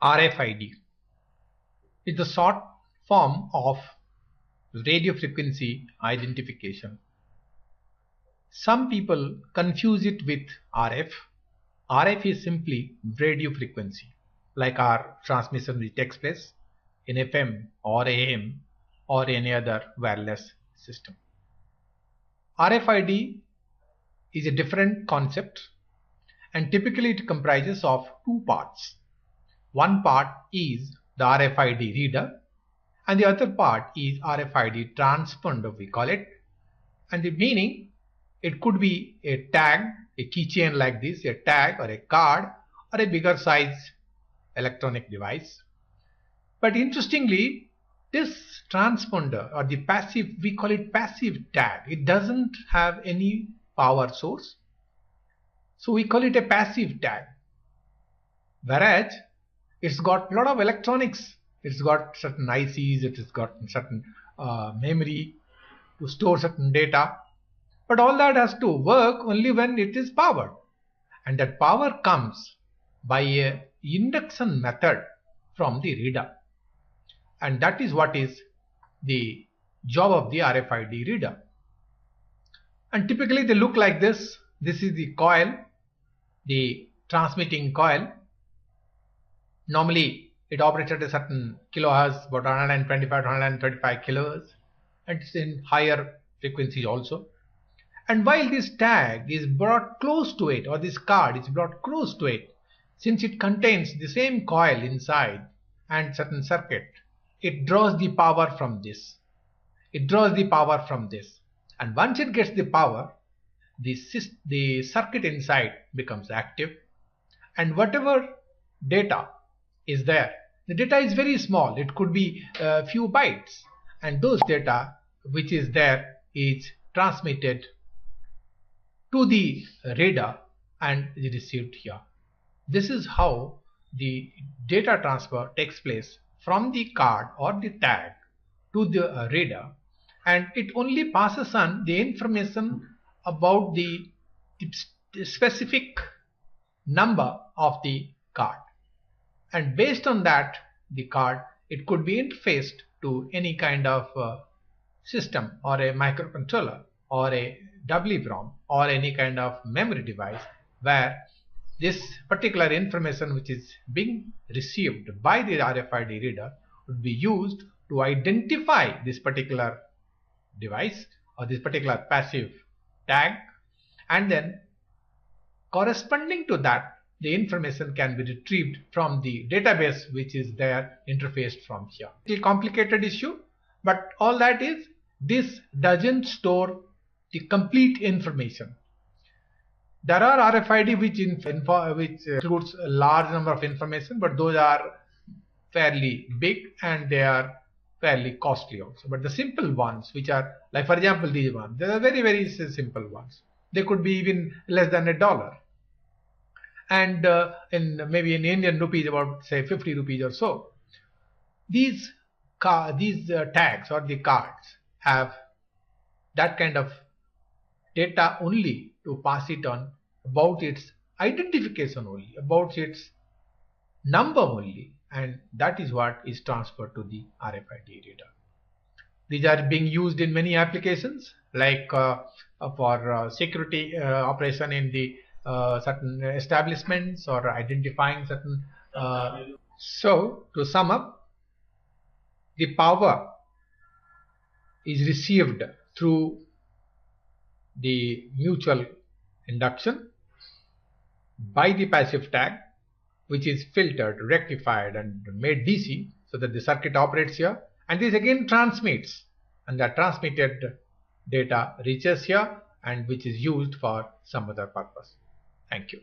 RFID is the short form of radio frequency identification. Some people confuse it with RF. RF is simply radio frequency, like our transmission which takes place in FM or AM or any other wireless system. RFID is a different concept, and typically it comprises of two parts. One part is the RFID reader and the other part is RFID transponder, we call it. And the meaning, it could be a tag, a keychain like this, a tag or a card or a bigger size electronic device. But interestingly, this transponder or the passive, we call it passive tag, it doesn't have any power source. So we call it a passive tag. Whereas it's got a lot of electronics. It's got certain ICs, it has got certain memory to store certain data. But all that has to work only when it is powered. And that power comes by a induction method from the reader. And that is what is the job of the RFID reader. And typically they look like this. This is the coil, the transmitting coil. Normally it operates at a certain kilohertz, about 125 to 135 kilohertz, and it's in higher frequencies also. And while this tag is brought close to it, or this card is brought close to it, since it contains the same coil inside and certain circuit, it draws the power from this. It draws the power from this. And once it gets the power, the circuit inside becomes active, and whatever data is there, the data is very small, it could be a few bytes, and those data which is there is transmitted to the reader and is received here. This is how the data transfer takes place from the card or the tag to the reader, and it only passes on the information about the specific number of the card. And based on that, the card, it could be interfaced to any kind of system or a microcontroller or a WROM or any kind of memory device, where this particular information which is being received by the RFID reader would be used to identify this particular device or this particular passive tag, and then corresponding to that, the information can be retrieved from the database which is there interfaced from here. It's a complicated issue, but all that is, this doesn't store the complete information. There are RFID which includes a large number of information, but those are fairly big and they are fairly costly also. But the simple ones, which are like, for example, these ones, they are very, very simple ones. They could be even less than $1. And maybe in Indian rupees about say 50 rupees or so. These tags or the cards have that kind of data only to pass it on about its identification only, about its number only, and that is what is transferred to the RFID reader. These are being used in many applications, like for security operation in the certain establishments or identifying certain. So to sum up, the power is received through the mutual induction by the passive tag, which is filtered, rectified and made DC so that the circuit operates here, and this again transmits, and that transmitted data reaches here and which is used for some other purpose. Thank you.